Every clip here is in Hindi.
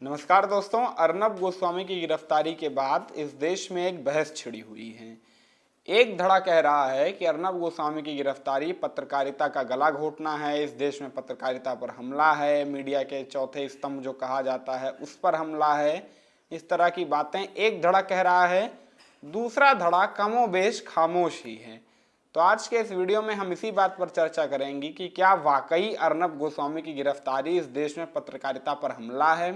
नमस्कार दोस्तों। अर्नब गोस्वामी की गिरफ्तारी के बाद इस देश में एक बहस छिड़ी हुई है। एक धड़ा कह रहा है कि अर्नब गोस्वामी की गिरफ्तारी पत्रकारिता का गला घोटना है, इस देश में पत्रकारिता पर हमला है, मीडिया के चौथे स्तंभ जो कहा जाता है उस पर हमला है। इस तरह की बातें एक धड़ा कह रहा है, दूसरा धड़ा कमोबेश खामोश ही है। तो आज के इस वीडियो में हम इसी बात पर चर्चा करेंगे कि क्या वाकई अर्नब गोस्वामी की गिरफ्तारी इस देश में पत्रकारिता पर हमला है।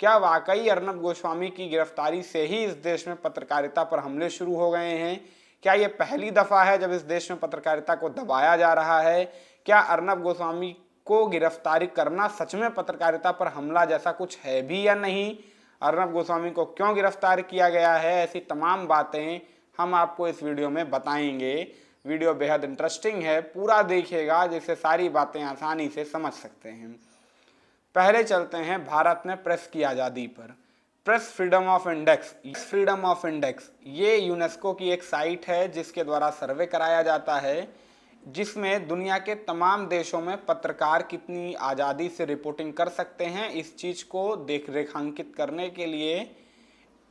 क्या वाकई अर्नब गोस्वामी की गिरफ्तारी से ही इस देश में पत्रकारिता पर हमले शुरू हो गए हैं। क्या ये पहली दफा है जब इस देश में पत्रकारिता को दबाया जा रहा है। क्या अर्नब गोस्वामी को गिरफ्तारी करना सच में पत्रकारिता पर हमला जैसा कुछ है भी या नहीं। अर्नब गोस्वामी को क्यों गिरफ्तार किया गया है, ऐसी तमाम बातें हम आपको इस वीडियो में बताएंगे। वीडियो बेहद इंटरेस्टिंग है, पूरा देखिएगा जिससे सारी बातें आसानी से समझ सकते हैं। पहले चलते हैं भारत में प्रेस की आज़ादी पर। प्रेस फ्रीडम ऑफ इंडेक्स ये यूनेस्को की एक साइट है जिसके द्वारा सर्वे कराया जाता है, जिसमें दुनिया के तमाम देशों में पत्रकार कितनी आज़ादी से रिपोर्टिंग कर सकते हैं इस चीज़ को रेखांकित करने के लिए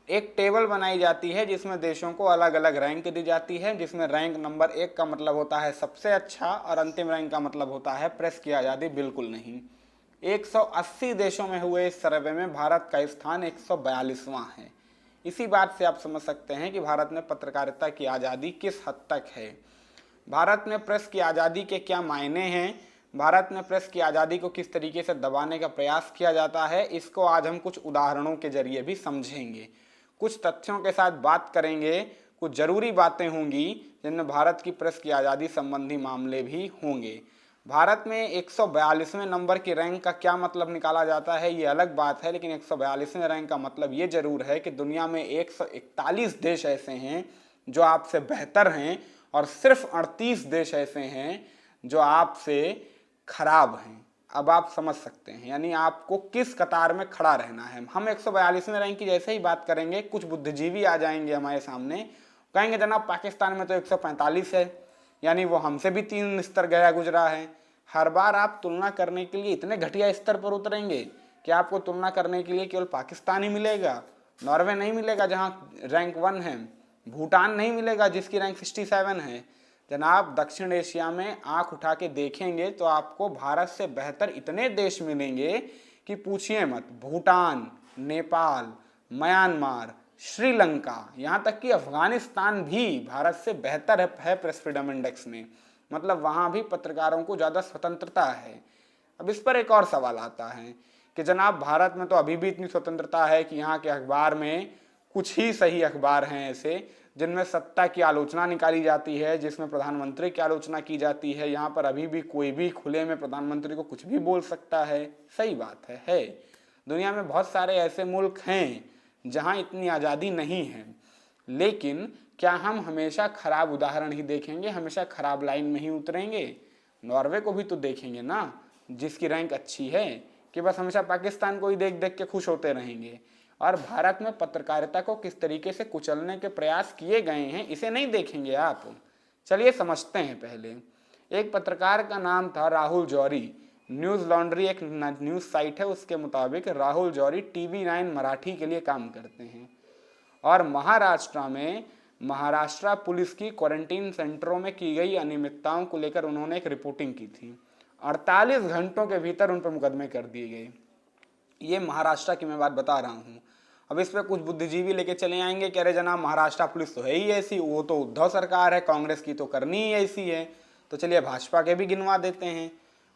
एक टेबल बनाई जाती है, जिसमें देशों को अलग अलग रैंक दी जाती है, जिसमें रैंक नंबर 1 का मतलब होता है सबसे अच्छा और अंतिम रैंक का मतलब होता है प्रेस की आज़ादी बिल्कुल नहीं। 180 देशों में हुए इस सर्वे में भारत का स्थान 142वां है। इसी बात से आप समझ सकते हैं कि भारत में पत्रकारिता की आज़ादी किस हद तक है। भारत में प्रेस की आज़ादी के क्या मायने हैं, भारत में प्रेस की आज़ादी को किस तरीके से दबाने का प्रयास किया जाता है, इसको आज हम कुछ उदाहरणों के जरिए भी समझेंगे, कुछ तथ्यों के साथ बात करेंगे, कुछ ज़रूरी बातें होंगी जिनमें भारत की प्रेस की आज़ादी संबंधी मामले भी होंगे। भारत में 142वें नंबर की रैंक का क्या मतलब निकाला जाता है ये अलग बात है, लेकिन 142वें रैंक का मतलब ये जरूर है कि दुनिया में 141 देश ऐसे हैं जो आपसे बेहतर हैं और सिर्फ 38 देश ऐसे हैं जो आपसे खराब हैं। अब आप समझ सकते हैं, यानी आपको किस कतार में खड़ा रहना है। हम 142वें रैंक की जैसे ही बात करेंगे, कुछ बुद्धिजीवी आ जाएंगे हमारे सामने, कहेंगे जनाब पाकिस्तान में तो 145 है, यानी वो हमसे भी 3 स्तर गया गुजरा है। हर बार आप तुलना करने के लिए इतने घटिया स्तर पर उतरेंगे कि आपको तुलना करने के लिए केवल पाकिस्तान ही मिलेगा, नॉर्वे नहीं मिलेगा जहाँ रैंक 1 है, भूटान नहीं मिलेगा जिसकी रैंक 67 है। जनाब दक्षिण एशिया में आंख उठा के देखेंगे तो आपको भारत से बेहतर इतने देश मिलेंगे कि पूछिए मत। भूटान, नेपाल, म्यांमार, श्रीलंका, यहाँ तक कि अफगानिस्तान भी भारत से बेहतर है प्रेस फ्रीडम इंडेक्स में। मतलब वहाँ भी पत्रकारों को ज़्यादा स्वतंत्रता है। अब इस पर एक और सवाल आता है कि जनाब भारत में तो अभी भी इतनी स्वतंत्रता है कि यहाँ के अखबार में कुछ ही सही अखबार हैं ऐसे जिनमें सत्ता की आलोचना निकाली जाती है, जिसमें प्रधानमंत्री की आलोचना की जाती है। यहाँ पर अभी भी कोई भी खुले में प्रधानमंत्री को कुछ भी बोल सकता है। सही बात है। दुनिया में बहुत सारे ऐसे मुल्क हैं जहाँ इतनी आज़ादी नहीं है, लेकिन क्या हम हमेशा खराब उदाहरण ही देखेंगे, हमेशा खराब लाइन में ही उतरेंगे? नॉर्वे को भी तो देखेंगे ना जिसकी रैंक अच्छी है, कि बस हमेशा पाकिस्तान को ही देख देख के खुश होते रहेंगे? और भारत में पत्रकारिता को किस तरीके से कुचलने के प्रयास किए गए हैं इसे नहीं देखेंगे आप? चलिए समझते हैं। पहले एक पत्रकार का नाम था राहुल जौहरी। न्यूज़ लॉन्ड्री एक न्यूज़ साइट है, उसके मुताबिक राहुल जौहरी TV9 मराठी के लिए काम करते हैं और महाराष्ट्र पुलिस की क्वारंटीन सेंटरों में की गई अनियमितताओं को लेकर उन्होंने एक रिपोर्टिंग की थी। 48 घंटों के भीतर उन पर मुकदमे कर दिए गए। ये महाराष्ट्र की मैं बात बता रहा हूँ। अब इस पर कुछ बुद्धिजीवी लेके चले आएंगे कि अरे जनाब महाराष्ट्र पुलिस तो है ही ऐसी, वो तो उद्धव सरकार है, कांग्रेस की तो करनी ही ऐसी है। तो चलिए भाजपा के भी गिनवा देते हैं।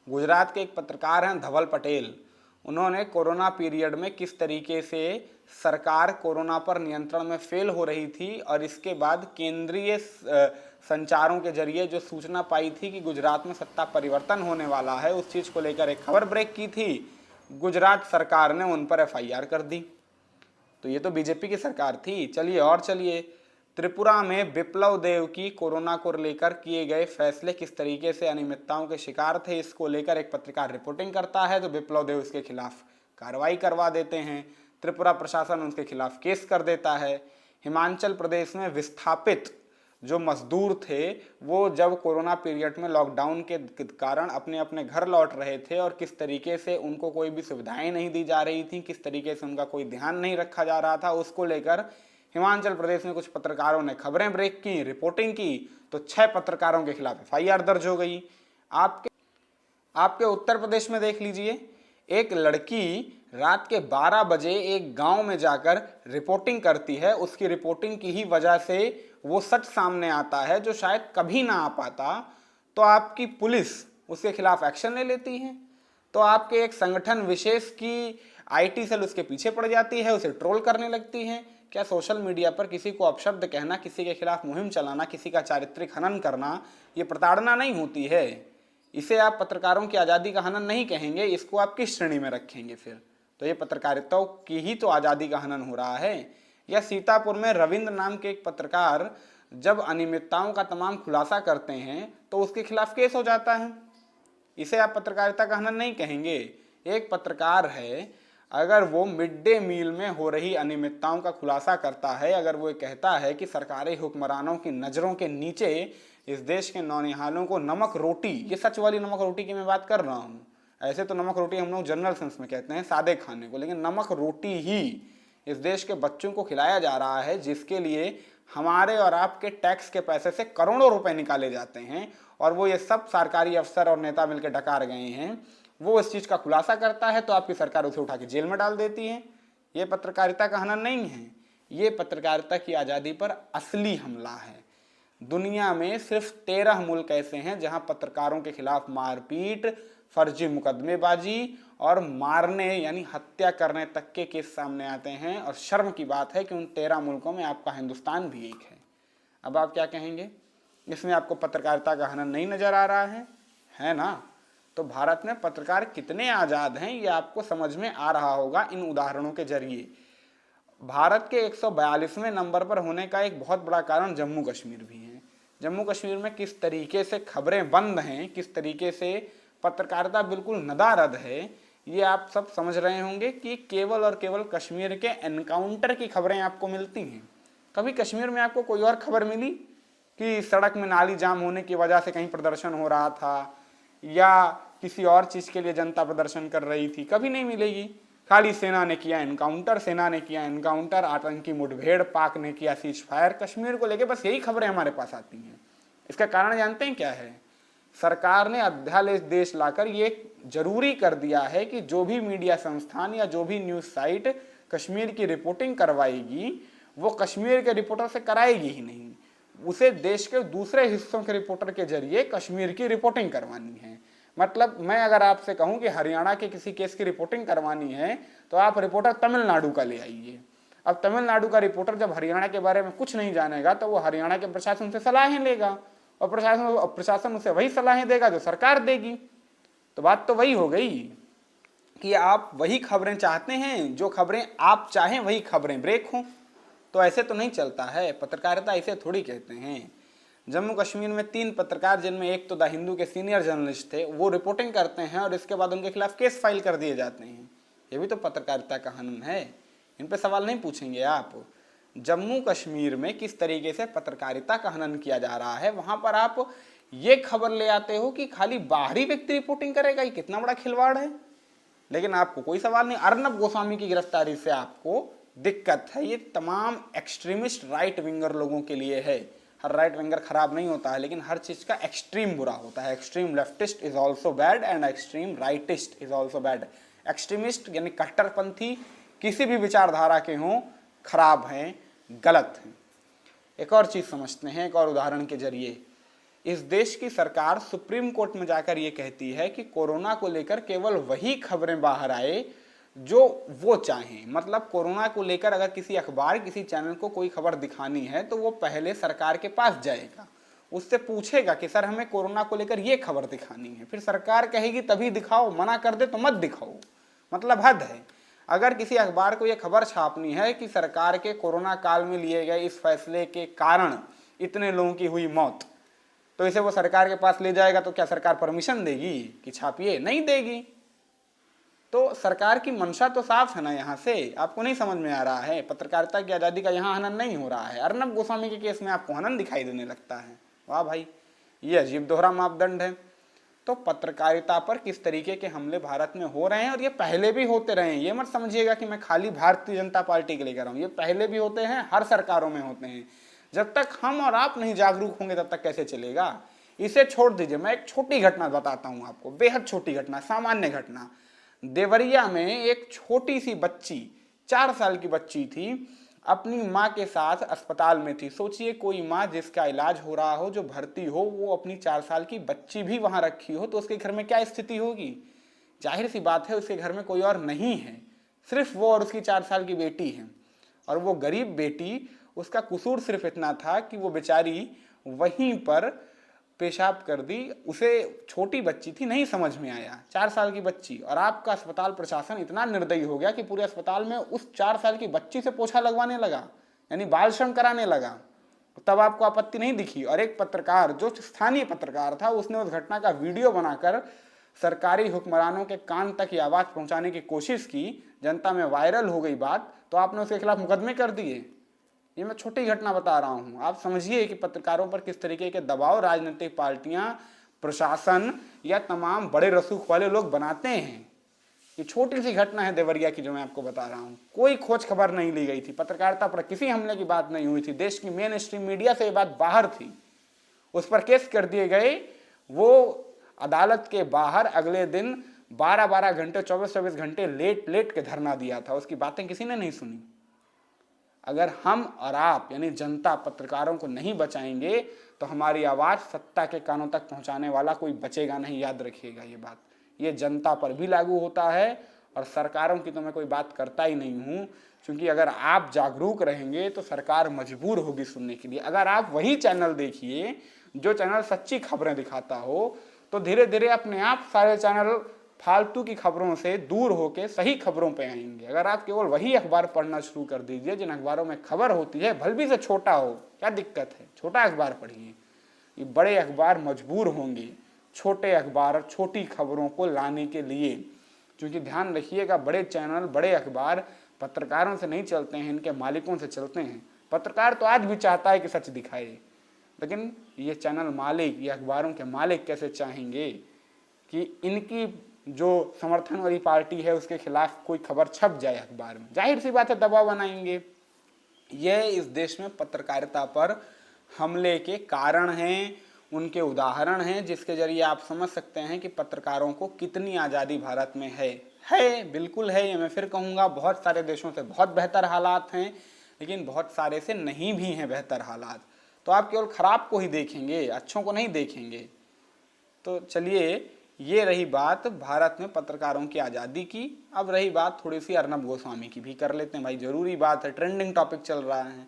गुजरात के एक पत्रकार हैं धवल पटेल, उन्होंने कोरोना पीरियड में किस तरीके से सरकार कोरोना पर नियंत्रण में फेल हो रही थी और इसके बाद केंद्रीय संचारों के जरिए जो सूचना पाई थी कि गुजरात में सत्ता परिवर्तन होने वाला है, उस चीज़ को लेकर एक खबर ब्रेक की थी। गुजरात सरकार ने उन पर FIR कर दी। तो ये तो बीजेपी की सरकार थी। चलिए त्रिपुरा में बिप्लब देब की कोरोना को लेकर किए गए फैसले किस तरीके से अनियमितताओं के शिकार थे, इसको लेकर एक पत्रकार रिपोर्टिंग करता है तो बिप्लब देब इसके खिलाफ कार्रवाई करवा देते हैं। त्रिपुरा प्रशासन उनके खिलाफ केस कर देता है। हिमाचल प्रदेश में विस्थापित जो मजदूर थे वो जब कोरोना पीरियड में लॉकडाउन के कारण अपने अपने घर लौट रहे थे और किस तरीके से उनको कोई भी सुविधाएं नहीं दी जा रही थी, किस तरीके से उनका कोई ध्यान नहीं रखा जा रहा था, उसको लेकर हिमाचल प्रदेश में कुछ पत्रकारों ने खबरें ब्रेक की, रिपोर्टिंग की, तो 6 पत्रकारों के खिलाफ FIR दर्ज हो गई। आपके उत्तर प्रदेश में देख लीजिए, एक लड़की रात के 12 बजे एक गांव में जाकर रिपोर्टिंग करती है। उसकी रिपोर्टिंग की ही वजह से वो सच सामने आता है जो शायद कभी ना आ पाता, तो आपकी पुलिस उसके खिलाफ एक्शन ले लेती है। तो आपके एक संगठन विशेष की IT सेल उसके पीछे पड़ जाती है, उसे ट्रोल करने लगती है। क्या सोशल मीडिया पर किसी को अपशब्द कहना, किसी के खिलाफ मुहिम चलाना, किसी का चारित्रिक हनन करना, ये प्रताड़ना नहीं होती है? इसे आप पत्रकारों की आज़ादी का हनन नहीं कहेंगे, इसको आप किस श्रेणी में रखेंगे फिर? तो ये पत्रकारिता की ही तो आज़ादी का हनन हो रहा है। या सीतापुर में रविंद्र नाम के एक पत्रकार जब अनियमितताओं का तमाम खुलासा करते हैं तो उसके खिलाफ केस हो जाता है। इसे आप पत्रकारिता का हनन नहीं कहेंगे। एक पत्रकार है, अगर वो मिड डे मील में हो रही अनियमितताओं का खुलासा करता है, अगर वो कहता है कि सरकारी हुक्मरानों की नज़रों के नीचे इस देश के नौनिहालों को नमक रोटी, ये सच वाली नमक रोटी की मैं बात कर रहा हूँ, ऐसे तो नमक रोटी हम लोग जनरल सेंस में कहते हैं सादे खाने को, लेकिन नमक रोटी ही इस देश के बच्चों को खिलाया जा रहा है, जिसके लिए हमारे और आपके टैक्स के पैसे से करोड़ों रुपए निकाले जाते हैं, और वो ये सब सरकारी अफसर और नेता मिलकर डकार गए हैं। वो इस चीज़ का खुलासा करता है तो आपकी सरकार उसे उठा के जेल में डाल देती है। ये पत्रकारिता का हनन नहीं है, ये पत्रकारिता की आज़ादी पर असली हमला है। दुनिया में सिर्फ 13 मुल्क ऐसे हैं जहां पत्रकारों के खिलाफ मारपीट, फर्जी मुकदमेबाजी और मारने यानी हत्या करने तक के केस सामने आते हैं, और शर्म की बात है कि उन 13 मुल्कों में आपका हिंदुस्तान भी एक है। अब आप क्या कहेंगे? इसमें आपको पत्रकारिता का हनन नहीं नजर आ रहा है ना? तो भारत में पत्रकार कितने आज़ाद हैं ये आपको समझ में आ रहा होगा इन उदाहरणों के जरिए। भारत के 142वें नंबर पर होने का एक बहुत बड़ा कारण जम्मू कश्मीर भी है। जम्मू कश्मीर में किस तरीके से खबरें बंद हैं, किस तरीके से पत्रकारिता बिल्कुल नदारद है, ये आप सब समझ रहे होंगे कि केवल और केवल कश्मीर के एनकाउंटर की खबरें आपको मिलती हैं। कभी कश्मीर में आपको कोई और खबर मिली कि सड़क में नाली जाम होने की वजह से कहीं प्रदर्शन हो रहा था या किसी और चीज़ के लिए जनता प्रदर्शन कर रही थी? कभी नहीं मिलेगी। खाली सेना ने किया एनकाउंटर, आतंकी मुठभेड़, पाक ने किया सीज फायर। कश्मीर को लेके बस यही खबरें हमारे पास आती हैं। इसका कारण जानते हैं क्या है? सरकार ने अध्यादेश लाकर ये जरूरी कर दिया है कि जो भी मीडिया संस्थान या जो भी न्यूज़ साइट कश्मीर की रिपोर्टिंग करवाएगी वो कश्मीर के रिपोर्टर से कराएगी ही नहीं, उसे देश के दूसरे हिस्सों के रिपोर्टर के जरिए कश्मीर की रिपोर्टिंग करवानी है। मतलब मैं अगर आपसे कहूं कि हरियाणा के किसी केस की रिपोर्टिंग करवानी है तो आप रिपोर्टर तमिलनाडु का ले आइए। अब तमिलनाडु का रिपोर्टर जब हरियाणा के बारे में कुछ नहीं जानेगा तो वो हरियाणा के प्रशासन से सलाहें लेगा, और प्रशासन उसे वही सलाहें देगा जो सरकार देगी। तो बात तो वही हो गई कि आप वही खबरें चाहते हैं, जो खबरें आप चाहें वही खबरें ब्रेक हों। तो ऐसे तो नहीं चलता है, पत्रकारिता इसे थोड़ी कहते हैं। जम्मू कश्मीर में 3 पत्रकार, जिनमें एक तो द हिंदू के सीनियर जर्नलिस्ट थे, वो रिपोर्टिंग करते हैं और इसके बाद उनके खिलाफ केस फाइल कर दिए जाते हैं। ये भी तो पत्रकारिता का हनन है। इन पे सवाल नहीं पूछेंगे आप? जम्मू कश्मीर में किस तरीके से पत्रकारिता का हनन किया जा रहा है, वहां पर आप ये खबर ले आते हो कि खाली बाहरी व्यक्ति रिपोर्टिंग करेगा। ये कितना बड़ा खिलवाड़ है। लेकिन आपको कोई सवाल नहीं। अर्नब गोस्वामी की गिरफ्तारी से आपको दिक्कत है। ये तमाम एक्सट्रीमिस्ट राइट विंगर लोगों के लिए है। हर राइट विंगर खराब नहीं होता है, लेकिन हर चीज़ का एक्सट्रीम बुरा होता है। Extreme leftist is also bad and extreme rightist is also bad. Extremist यानी कट्टरपंथी किसी भी विचारधारा के हों, खराब हैं, गलत हैं। एक और चीज़ समझते हैं एक और उदाहरण के जरिए। इस देश की सरकार सुप्रीम कोर्ट में जाकर ये कहती है कि कोरोना को लेकर केवल वही खबरें बाहर आए जो वो चाहें। मतलब कोरोना को लेकर अगर किसी अखबार, किसी चैनल को कोई खबर दिखानी है तो वो पहले सरकार के पास जाएगा, उससे पूछेगा कि सर हमें कोरोना को लेकर ये खबर दिखानी है, फिर सरकार कहेगी तभी दिखाओ, मना कर दे तो मत दिखाओ। मतलब हद है। अगर किसी अखबार को ये खबर छापनी है कि सरकार के कोरोना काल में लिए गए इस फैसले के कारण इतने लोगों की हुई मौत, तो इसे वो सरकार के पास ले जाएगा, तो क्या सरकार परमिशन देगी कि छापिए? नहीं देगी। तो सरकार की मंशा तो साफ है ना, यहाँ से आपको नहीं समझ में आ रहा है? पत्रकारिता की आज़ादी का यहाँ हनन नहीं हो रहा है। अर्नब गोस्वामी के केस में आपको हनन दिखाई देने लगता है। वाह भाई, ये अजीब दोहरा मापदंड है। तो पत्रकारिता पर किस तरीके के हमले भारत में हो रहे हैं, और ये पहले भी होते रहे हैं। ये मत समझिएगा कि मैं खाली भारतीय जनता पार्टी के लिए कर रहा हूँ, ये पहले भी होते हैं, हर सरकारों में होते हैं। जब तक हम और आप नहीं जागरूक होंगे तब तक कैसे चलेगा? इसे छोड़ दीजिए, मैं एक छोटी घटना बताता हूँ आपको, बेहद छोटी घटना, सामान्य घटना। देवरिया में एक छोटी सी बच्ची, 4 साल की बच्ची थी, अपनी माँ के साथ अस्पताल में थी। सोचिए, कोई माँ जिसका इलाज हो रहा हो, जो भर्ती हो, वो अपनी 4 साल की बच्ची भी वहां रखी हो, तो उसके घर में क्या स्थिति होगी? जाहिर सी बात है, उसके घर में कोई और नहीं है, सिर्फ वो और उसकी 4 साल की बेटी है। और वो गरीब बेटी, उसका कसूर सिर्फ इतना था कि वो बेचारी वहीं पर पेशाब कर दी। उसे, छोटी बच्ची थी, नहीं समझ में आया, 4 साल की बच्ची। और आपका अस्पताल प्रशासन इतना निर्दयी हो गया कि पूरे अस्पताल में उस 4 साल की बच्ची से पोछा लगवाने लगा, यानी बाल श्रम कराने लगा। तब आपको आपत्ति नहीं दिखी। और एक पत्रकार, जो स्थानीय पत्रकार था, उसने उस घटना का वीडियो बनाकर सरकारी हुक्मरानों के कान तक ये आवाज़ पहुंचाने की कोशिश की, जनता में वायरल हो गई बात, तो आपने उसके खिलाफ मुकदमे कर दिए। ये मैं छोटी घटना बता रहा हूं। आप समझिए कि पत्रकारों पर किस तरीके के दबाव राजनीतिक पार्टियां, प्रशासन या तमाम बड़े रसूख वाले लोग बनाते हैं। ये छोटी सी घटना है देवरिया की जो मैं आपको बता रहा हूं। कोई खोज खबर नहीं ली गई थी, पत्रकारिता पर किसी हमले की बात नहीं हुई थी, देश की मेन स्ट्रीम मीडिया से ये बात बाहर थी। उस पर केस कर दिए गए। वो अदालत के बाहर अगले दिन 12-12 घंटे, 24-24 घंटे लेट लेट के धरना दिया था। उसकी बातें किसी ने नहीं सुनी। अगर हम और आप यानी जनता पत्रकारों को नहीं बचाएंगे तो हमारी आवाज़ सत्ता के कानों तक पहुंचाने वाला कोई बचेगा नहीं। याद रखिएगा ये बात। ये जनता पर भी लागू होता है, और सरकारों की तो मैं कोई बात करता ही नहीं हूं, क्योंकि अगर आप जागरूक रहेंगे तो सरकार मजबूर होगी सुनने के लिए। अगर आप वही चैनल देखिए जो चैनल सच्ची खबरें दिखाता हो, तो धीरे धीरे अपने आप सारे चैनल फालतू की खबरों से दूर होकर सही खबरों पे आएंगे। अगर आप केवल वही अखबार पढ़ना शुरू कर दीजिए जिन अखबारों में खबर होती है, भले भी से छोटा हो, क्या दिक्कत है, छोटा अखबार पढ़िए। ये बड़े अखबार मजबूर होंगे छोटे अखबार, छोटी खबरों को लाने के लिए, क्योंकि ध्यान रखिएगा, बड़े चैनल, बड़े अखबार पत्रकारों से नहीं चलते हैं, इनके मालिकों से चलते हैं। पत्रकार तो आज भी चाहता है कि सच दिखाए, लेकिन ये चैनल मालिक, ये अखबारों के मालिक कैसे चाहेंगे कि इनकी जो समर्थन वाली पार्टी है उसके खिलाफ कोई खबर छप जाए अखबार में? जाहिर सी बात है, दबाव बनाएंगे। यह इस देश में पत्रकारिता पर हमले के कारण हैं, उनके उदाहरण हैं, जिसके जरिए आप समझ सकते हैं कि पत्रकारों को कितनी आज़ादी भारत में है। बिल्कुल है। ये मैं फिर कहूँगा, बहुत सारे देशों से बहुत बेहतर हालात हैं, लेकिन बहुत सारे से नहीं भी हैं बेहतर हालात। तो आप केवल खराब को ही देखेंगे, अच्छों को नहीं देखेंगे। तो चलिए, ये रही बात भारत में पत्रकारों की आज़ादी की। अब रही बात थोड़ी सी अर्नब गोस्वामी की भी कर लेते हैं भाई, जरूरी बात है, ट्रेंडिंग टॉपिक चल रहा है।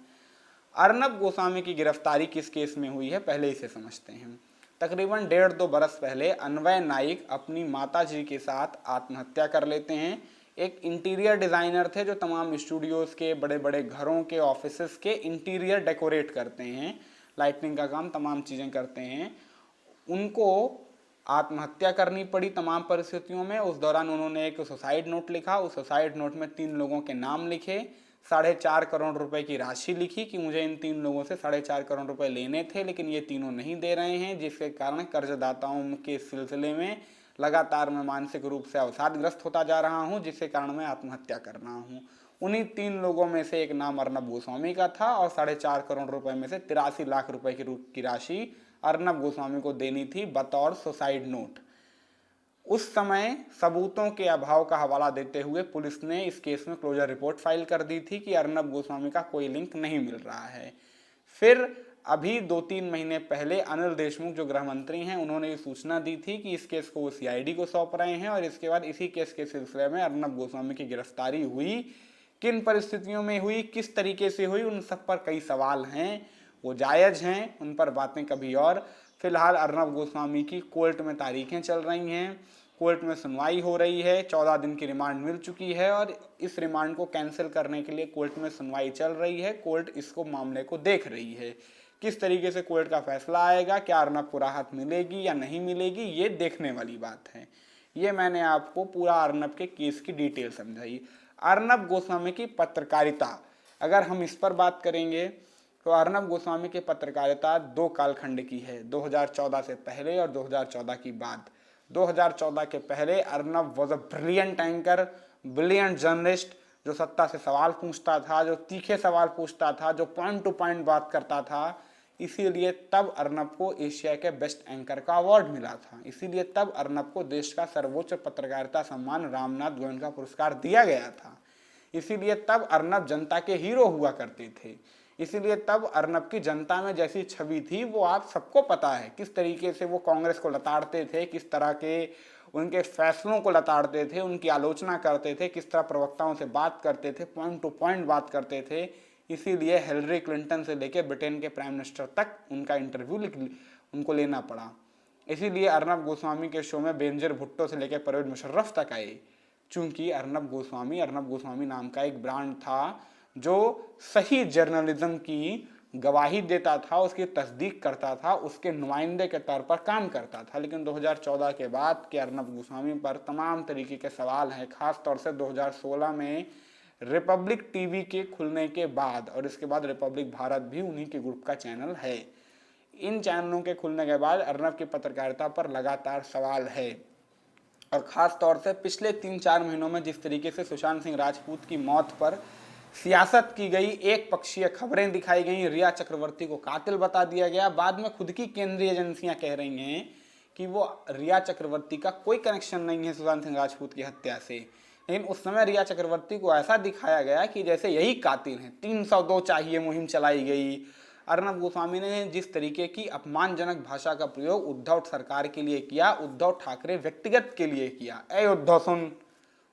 अर्नब गोस्वामी की गिरफ्तारी किस केस में हुई है, पहले इसे समझते हैं। तकरीबन 1.5-2 बरस पहले अन्वय नाइक अपनी माताजी के साथ आत्महत्या कर लेते हैं। एक इंटीरियर डिज़ाइनर थे जो तमाम स्टूडियोज़ के, बड़े बड़े घरों के, ऑफिसेस के इंटीरियर डेकोरेट करते हैं, लाइटनिंग का काम, तमाम चीज़ें करते हैं। उनको आत्महत्या करनी पड़ी तमाम परिस्थितियों में। उस दौरान उन्होंने एक सुसाइड नोट लिखा। उस सुसाइड नोट में 3 लोगों के नाम लिखे, 4.5 करोड़ रुपए की राशि लिखी कि मुझे इन 3 लोगों से 4.5 करोड़ रुपए लेने थे, लेकिन ये तीनों नहीं दे रहे हैं, जिसके कारण कर्जदाताओं के सिलसिले में लगातार मैं मानसिक रूप से अवसादग्रस्त होता जा रहा हूँ, जिसके कारण मैं आत्महत्या कर रहा हूँ। उन्हीं 3 लोगों में से एक नाम अर्नब गोस्वामी का था, और 4.5 करोड़ रुपए में से 83 लाख रुपए की राशि अर्नब गोस्वामी को देनी थी बतौर सुसाइड नोट। उस समय सबूतों के अभाव का हवाला देते हुए पुलिस ने इस केस में क्लोजर रिपोर्ट फाइल कर दी थी कि अर्नब गोस्वामी का कोई लिंक नहीं मिल रहा है। फिर अभी 2-3 महीने पहले अनिल देशमुख जो गृह मंत्री हैं, उन्होंने ये सूचना दी थी कि इस केस को वो CID को सौंप रहे हैं, और इसके बाद इसी केस के सिलसिले में अर्नब गोस्वामी की गिरफ्तारी हुई। किन परिस्थितियों में हुई, किस तरीके से हुई, उन सब पर कई सवाल हैं, वो जायज़ हैं, उन पर बातें कभी और। फिलहाल अर्नब गोस्वामी की कोर्ट में तारीखें चल रही हैं, कोर्ट में सुनवाई हो रही है, 14 दिन की रिमांड मिल चुकी है, और इस रिमांड को कैंसिल करने के लिए कोर्ट में सुनवाई चल रही है। कोर्ट इसको मामले को देख रही है। किस तरीके से कोर्ट का फैसला आएगा, क्या अर्नब को राहत मिलेगी या नहीं मिलेगी, ये देखने वाली बात है। ये मैंने आपको पूरा अर्नब के केस की डिटेल समझाई। अर्नब गोस्वामी की पत्रकारिता, अगर हम इस पर बात करेंगे तो अर्नब गोस्वामी की पत्रकारिता दो कालखंड की है, 2014 से पहले और 2014 की बाद। 2014 के पहले Arnab was a brilliant anchor, brilliant journalist, जो सत्ता से सवाल पूछता था, जो तीखे सवाल पूछता था, जो पॉइंट टू पॉइंट बात करता था। इसीलिए तब अर्नब को एशिया के बेस्ट एंकर का अवार्ड मिला था। इसीलिए तब अर्नब को देश का सर्वोच्च पत्रकारिता सम्मान रामनाथ गोविंद का पुरस्कार दिया गया था। इसीलिए तब अर्नब जनता के हीरो हुआ करते थे। इसीलिए तब अर्नब की जनता में जैसी छवि थी वो आप सबको पता है, किस तरीके से वो कांग्रेस को लताड़ते थे, किस तरह के उनके फैसलों को लताड़ते थे, उनकी आलोचना करते थे, किस तरह प्रवक्ताओं से बात करते थे, पॉइंट टू पॉइंट बात करते थे। इसीलिए हिलरी क्लिंटन से लेकर ब्रिटेन के प्राइम मिनिस्टर तक उनका इंटरव्यू उनको लेना पड़ा। इसीलिए अर्नब गोस्वामी के शो में बेनजीर भुट्टो से लेकर परवेज मुशर्रफ तक आए, चूंकि अर्नब गोस्वामी नाम का एक ब्रांड था जो सही जर्नलिज्म की गवाही देता था, उसकी तस्दीक करता था, उसके नुमाइंदे के तौर पर काम करता था। लेकिन 2014 के बाद के अर्नब गोस्वामी पर तमाम तरीके के सवाल हैं, खास तौर से 2016 में रिपब्लिक टीवी के खुलने के बाद, और इसके बाद रिपब्लिक भारत भी उन्हीं के ग्रुप का चैनल है। इन चैनलों के खुलने के बाद अर्नब की पत्रकारिता पर लगातार सवाल है। और ख़ास तौर से पिछले 3-4 महीनों में जिस तरीके से सुशांत सिंह राजपूत की मौत पर सियासत की गई, एक पक्षीय खबरें दिखाई गई, रिया चक्रवर्ती को कातिल बता दिया गया, बाद में खुद की केंद्रीय एजेंसियां कह रही हैं कि वो रिया चक्रवर्ती का कोई कनेक्शन नहीं है सुशांत सिंह राजपूत की हत्या से। लेकिन उस समय रिया चक्रवर्ती को ऐसा दिखाया गया कि जैसे यही कातिल हैं। 302 चाहिए मुहिम चलाई गई। अर्नब गोस्वामी ने जिस तरीके की अपमानजनक भाषा का प्रयोग उद्धव सरकार के लिए किया, उद्धव ठाकरे व्यक्तिगत के लिए किया। ए उद्धव सुन,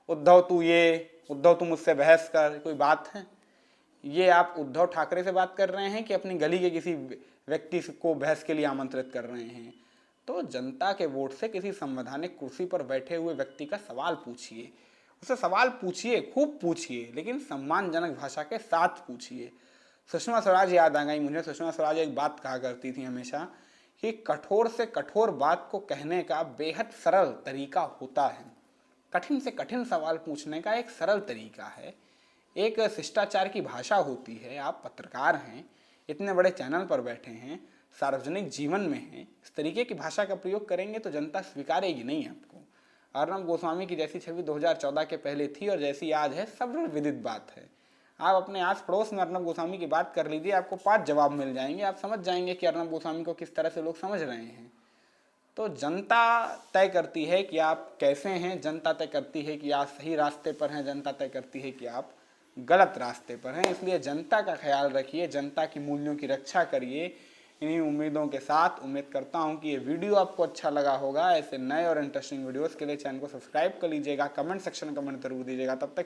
उद्धव तू ये, उद्धव तू मुझसे बहस कर, कोई बात है? ये आप उद्धव ठाकरे से बात कर रहे हैं कि अपनी गली के किसी व्यक्ति को बहस के लिए आमंत्रित कर रहे हैं? तो जनता के वोट से किसी संवैधानिक कुर्सी पर बैठे हुए व्यक्ति का सवाल पूछिए, उससे सवाल पूछिए, खूब पूछिए, लेकिन सम्मानजनक भाषा के साथ पूछिए। सुषमा स्वराज याद आ गई मुझे। सुषमा स्वराज एक बात कहा करती थी हमेशा कि कठोर से कठोर बात को कहने का बेहद सरल तरीका होता है। कठिन से कठिन सवाल पूछने का एक सरल तरीका है, एक शिष्टाचार की भाषा होती है। आप पत्रकार हैं, इतने बड़े चैनल पर बैठे हैं, सार्वजनिक जीवन में हैं, इस तरीके की भाषा का प्रयोग करेंगे तो जनता स्वीकारेगी नहीं आपको। अर्नब गोस्वामी की जैसी छवि 2014 के पहले थी और जैसी आज है, सर्वविदित बात है। आप अपने आस पड़ोस में अर्नब गोस्वामी की बात कर लीजिए, आपको 5 जवाब मिल जाएंगे। आप समझ जाएंगे कि अर्नब गोस्वामी को किस तरह से लोग समझ रहे हैं। तो जनता तय करती है कि आप कैसे हैं, जनता तय करती है कि आप सही रास्ते पर हैं, जनता तय करती है कि आप गलत रास्ते पर हैं। इसलिए जनता का ख्याल रखिए, जनता की मूल्यों की रक्षा करिए। इन्हीं उम्मीदों के साथ उम्मीद करता हूं कि ये वीडियो आपको अच्छा लगा होगा। ऐसे नए और इंटरेस्टिंग वीडियोस के लिए चैनल को सब्सक्राइब कर लीजिएगा, कमेंट सेक्शन में कमेंट जरूर दीजिएगा। तब तक